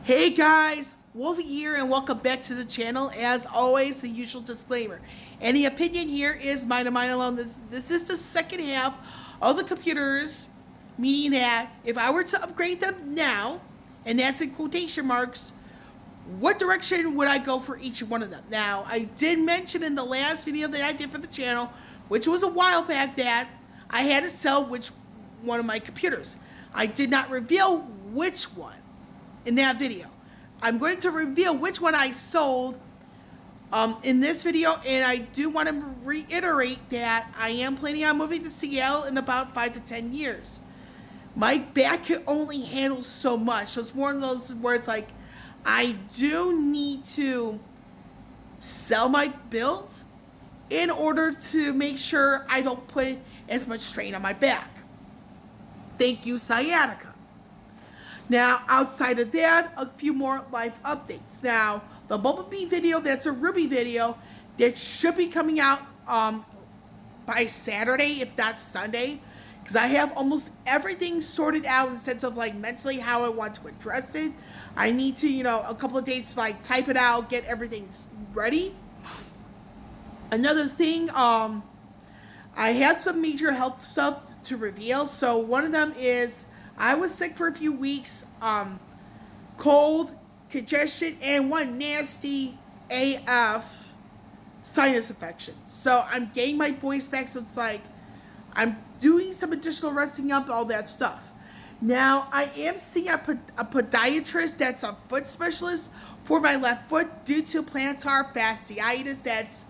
Hey guys, Wolfie here and welcome back to the channel. As always, the usual disclaimer. Any opinion here is mine and mine alone. This is the second half of the computers, meaning that if I were to upgrade them now, and that's in quotation marks, what direction would I go for each one of them? Now, I did mention in the last video that I did for the channel, which was a while back, that I had to sell which one of my computers. I did not reveal which one in that video. I'm going to reveal which one I sold in this video, and I do want to reiterate that I am planning on moving to Seattle in about 5 to 10 years. My back can only handle so much, so it's one of those where it's like I do need to sell my builds in order to make sure I don't put as much strain on my back. Thank you, sciatica. Now, outside of that, a few more life updates. Now, the Bumblebee video, that's a Ruby video that should be coming out by Saturday, if not Sunday, because I have almost everything sorted out in the sense of like mentally how I want to address it. I need to, a couple of days to like type it out, get everything ready. Another thing, I had some major health stuff to reveal. So one of them is I was sick for a few weeks, cold, congestion, and one nasty AF sinus infection. So I'm getting my voice back, so it's like I'm doing some additional resting up, all that stuff. Now, I am seeing a podiatrist that's a foot specialist for my left foot due to plantar fasciitis. That's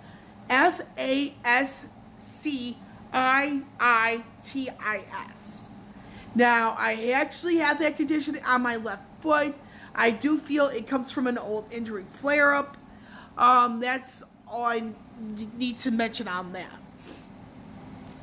Fasciitis. Now, I actually have that condition on my left foot. I do feel it comes from an old injury flare-up. That's all I need to mention on that.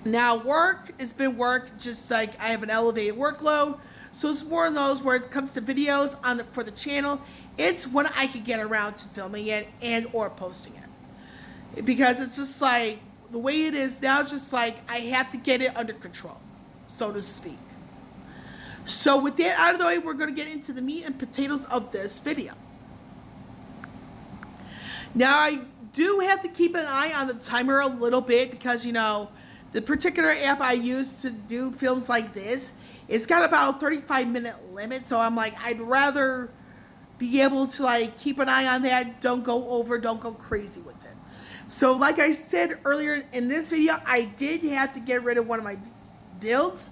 Now, work has been work, just like I have an elevated workload. So it's more of those where it comes to videos for the channel. It's when I can get around to filming it and or posting it. Because it's just like, the way it is now, it's just like I have to get it under control, so to speak. So with that out of the way, we're going to get into the meat and potatoes of this video. Now, I do have to keep an eye on the timer a little bit because, the particular app I use to do films like this, it's got about a 35-minute limit. So I'm like, I'd rather be able to like keep an eye on that. Don't go over, don't go crazy with it. So like I said earlier in this video, I did have to get rid of one of my builds.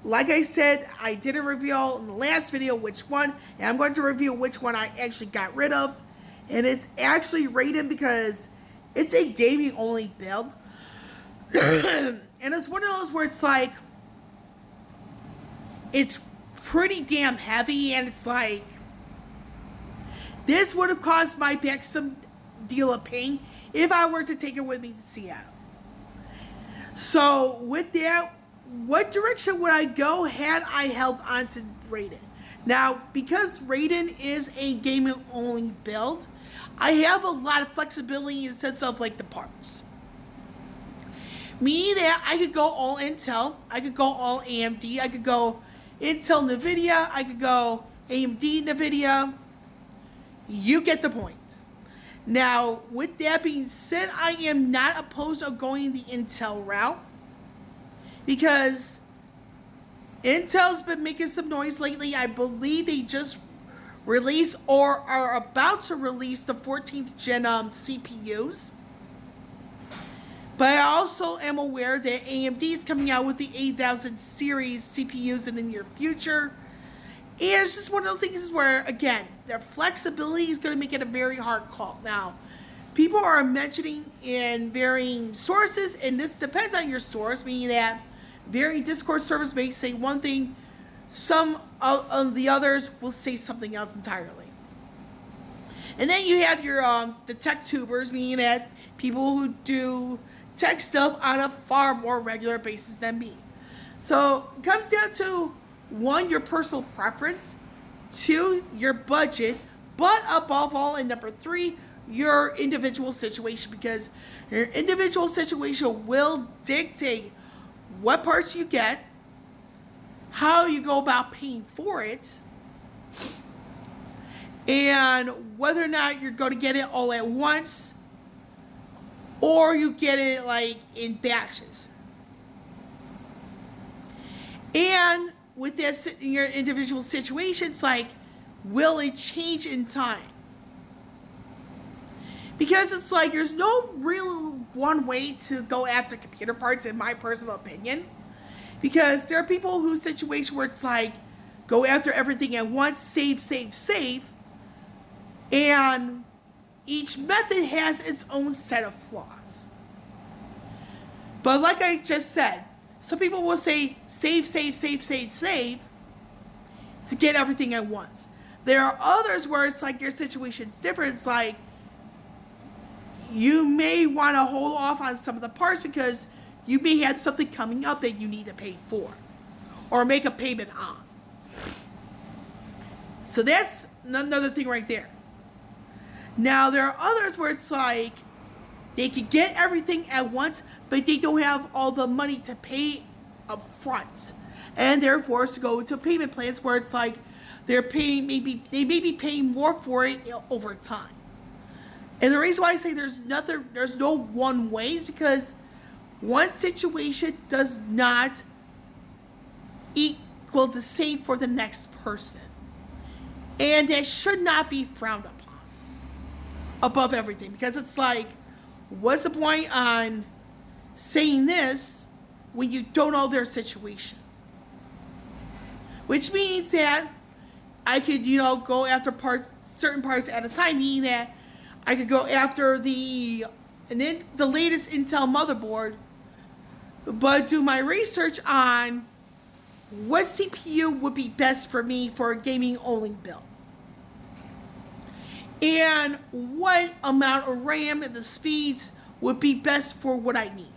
Like I said, I didn't reveal in the last video which one, and I'm going to reveal which one I actually got rid of. And it's actually Raiden because it's a gaming only build. And it's one of those where it's like, it's pretty damn heavy, and it's like, this would have caused my back some deal of pain if I were to take it with me to Seattle. So with that, what direction would I go had I held on to Raiden? Now, because Raiden is a gaming only build, I have a lot of flexibility in the sense of like the parts. Meaning that I could go all Intel, I could go all AMD, I could go Intel NVIDIA, I could go AMD NVIDIA. You get the point. Now, with that being said, I am not opposed to going the Intel route because Intel's been making some noise lately. I believe they just released or are about to release the 14th gen CPUs. But I also am aware that AMD is coming out with the 8000 series CPUs in the near future. And it's just one of those things where, again, their flexibility is going to make it a very hard call. Now, people are mentioning in varying sources, and this depends on your source, meaning that varying Discord servers may say one thing, some of the others will say something else entirely. And then you have your the tech tubers, meaning that people who do tech stuff on a far more regular basis than me. So it comes down to, one, your personal preference, two, your budget, but above all, and number three, your individual situation, because your individual situation will dictate what parts you get, how you go about paying for it, and whether or not you're going to get it all at once or you get it like in batches. And with that in your individual situations, like, will it change in time? Because it's like there's no real one way to go after computer parts, in my personal opinion. Because there are people whose situation where it's like go after everything at once, save, and each method has its own set of flaws. But like I just said, some people will say save to get everything at once. There are others where it's like your situation's different. It's like you may want to hold off on some of the parts because you may have something coming up that you need to pay for or make a payment on. So that's another thing right there. Now, there are others where it's like they can get everything at once, but they don't have all the money to pay up front. And they're forced to go into payment plans where it's like they may be paying more for it over time. And the reason why I say there's no one way is because one situation does not equal the same for the next person. And that should not be frowned upon above everything. Because it's like, what's the point on saying this when you don't know their situation? Which means that I could, go after certain parts at a time, meaning that I could go after the latest Intel motherboard, but do my research on what CPU would be best for me for a gaming only build. And what amount of RAM and the speeds would be best for what I need.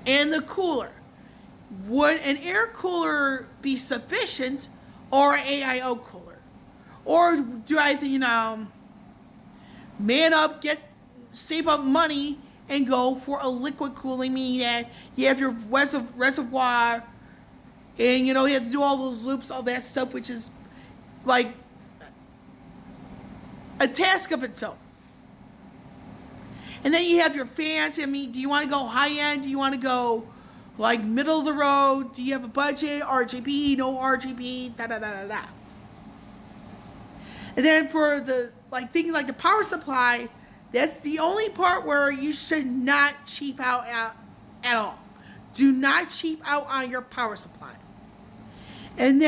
And the cooler. Would an air cooler be sufficient or an AIO cooler? Or do I, man up, save up money and go for a liquid cooling, meaning that you have your reservoir and, you have to do all those loops, all that stuff, which is like a task of its own. And then you have your fans. Do you want to go high end? Do you want to go like middle of the road? Do you have a budget? RGB, no RGB, da. And then for the things like the power supply, that's the only part where you should not cheap out at all. Do not cheap out on your power supply. And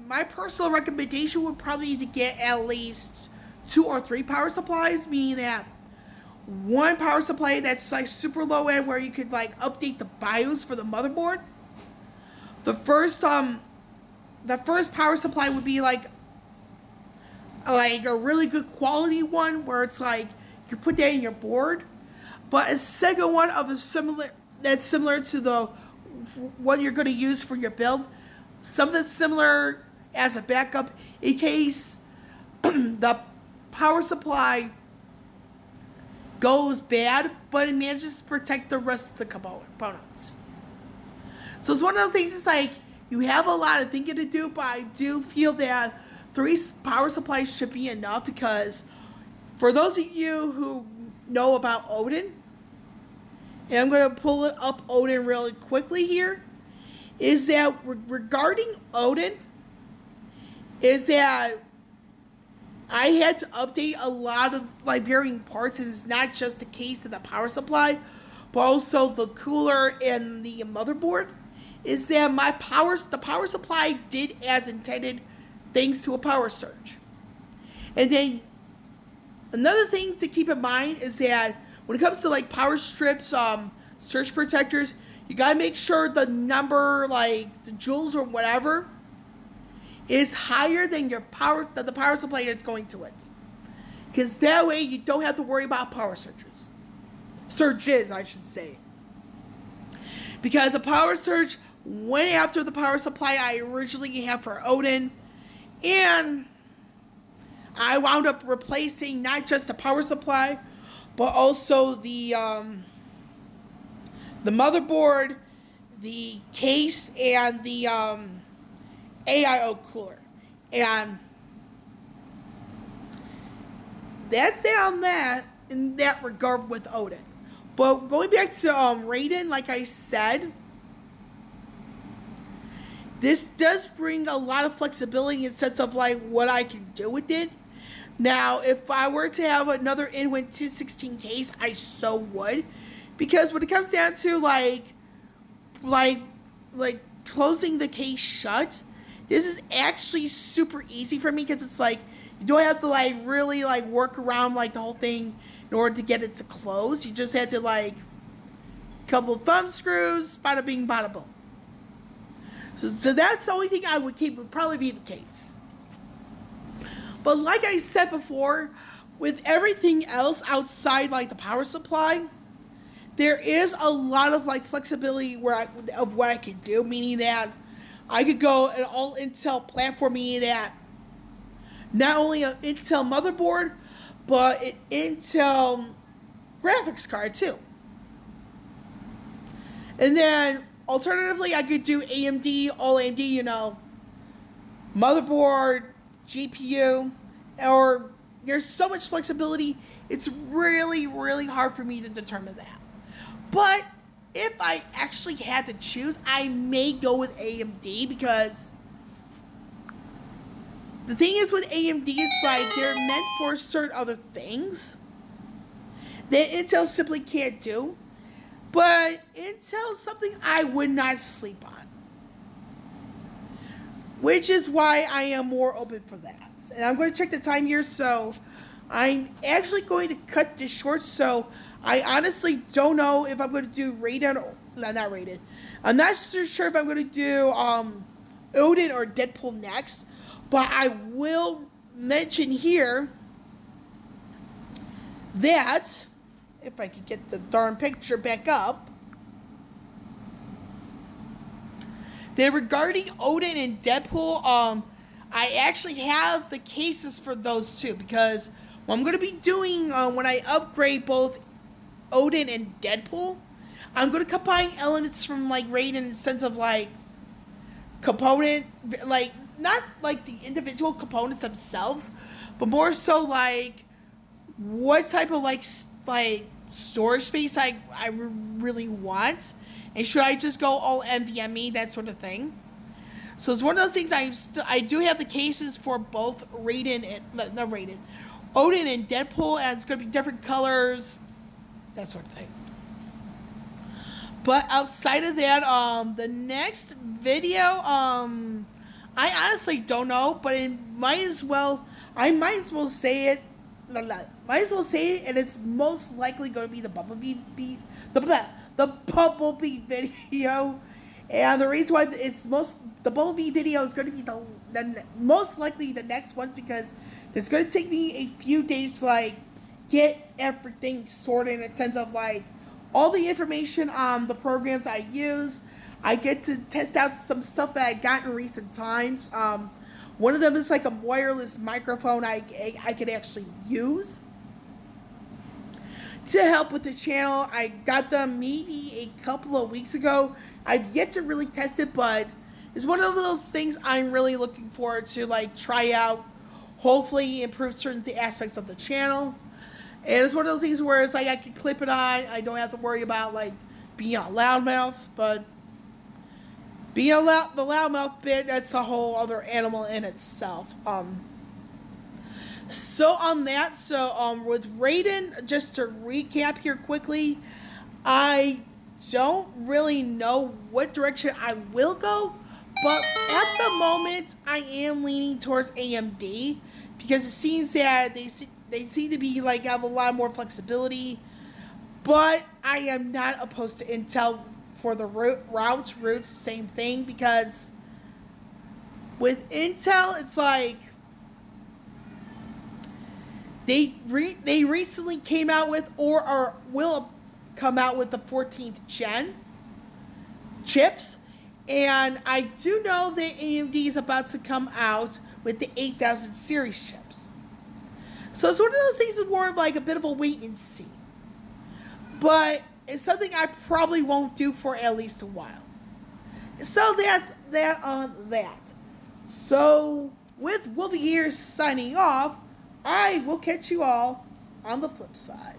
my personal recommendation would probably be to get at least 2 or 3 power supplies, meaning that one power supply that's like super low end where you could update the BIOS for the motherboard. The first power supply would be like a really good quality one where it's like you put that in your board. But a second one that's similar to the one you're going to use for your build, something similar as a backup in case the power supply goes bad, but it manages to protect the rest of the components. So it's one of the things, it's like you have a lot of thinking to do, but I do feel that 3 power supplies should be enough, because for those of you who know about Odin, and I'm going to pull it up Odin really quickly here, is that regarding Odin, is that I had to update a lot of varying parts, and it's not just the case of the power supply, but also the cooler and the motherboard. Is that the power supply did as intended thanks to a power surge. And then another thing to keep in mind is that when it comes to power strips, surge protectors, you gotta make sure the number, the joules or whatever, is higher than the power supply that's going to it. Because that way you don't have to worry about power surges. Surges, I should say. Because a power surge went after the power supply I originally had for Odin, and I wound up replacing not just the power supply, but also the motherboard, the case, and the AIO cooler. And that's down that in that regard with Odin. But going back to Raiden, like I said, this does bring a lot of flexibility in the sense of like what I can do with it. Now, if I were to have another Inwin 216 case, I so would, because when it comes down to like closing the case shut, this is actually super easy for me because it's like you don't have to like really like work around like the whole thing in order to get it to close. You just have to like couple of thumb screws, bada bing, bada boom. So that's the only thing I would keep would probably be the case. But like I said before, with everything else outside like the power supply, there is a lot of like flexibility of what I could do, meaning that I could go an all Intel platform, meaning that not only an Intel motherboard, but an Intel graphics card too. And then alternatively, I could do AMD, all AMD, motherboard, GPU, or there's so much flexibility, it's really, really hard for me to determine that. But if I actually had to choose, I may go with AMD because the thing is with AMD, it's like they're meant for certain other things that Intel simply can't do. But Intel is something I would not sleep on, which is why I am more open for that. And I'm going to check the time here, so I'm actually going to cut this short. So I honestly don't know if I'm going to do Raiden or not Raiden. I'm not so sure if I'm going to do Odin or Deadpool next, but I will mention here that if I could get the darn picture back up, that regarding Odin and Deadpool, I actually have the cases for those two, because what I'm going to be doing when I upgrade both Odin and Deadpool, I'm going to combine elements from like Raiden in the sense of like component, like not like the individual components themselves, but more so like what type of like storage space I really want, and should I just go all NVMe, that sort of thing. So it's one of those things. I do have the cases for both Odin and Deadpool, and it's going to be different colors, that sort of thing. But outside of that, the next video, I honestly don't know, but I might as well say it, and it's most likely going to be the Bumblebee video. And the reason why the Bumblebee video is going to be the most likely the next one, because it's going to take me a few days to like get everything sorted in a sense of like all the information on the programs I use. I get to test out some stuff that I got in recent times. One of them is like a wireless microphone I could actually use to help with the channel. I got them maybe a couple of weeks ago. I've yet to really test it, but it's one of those things I'm really looking forward to like try out, hopefully improve certain aspects of the channel. And it's one of those things where it's like I can clip it on. I don't have to worry about like being a loudmouth, but being the loudmouth bit, that's a whole other animal in itself. So on that, with Raiden, just to recap here quickly, I don't really know what direction I will go, but at the moment I am leaning towards AMD, because it seems that they seem to be like have a lot more flexibility. But I am not opposed to Intel for the routes, same thing, because with Intel it's like they recently came out with or will come out with the 14th gen chips, and I do know that AMD is about to come out with the 8000 series chips. So it's one of those things that's more like a bit of a wait and see, but it's something I probably won't do for at least a while. So that's that on that. So with Wolvie here signing off, I will catch you all on the flip side.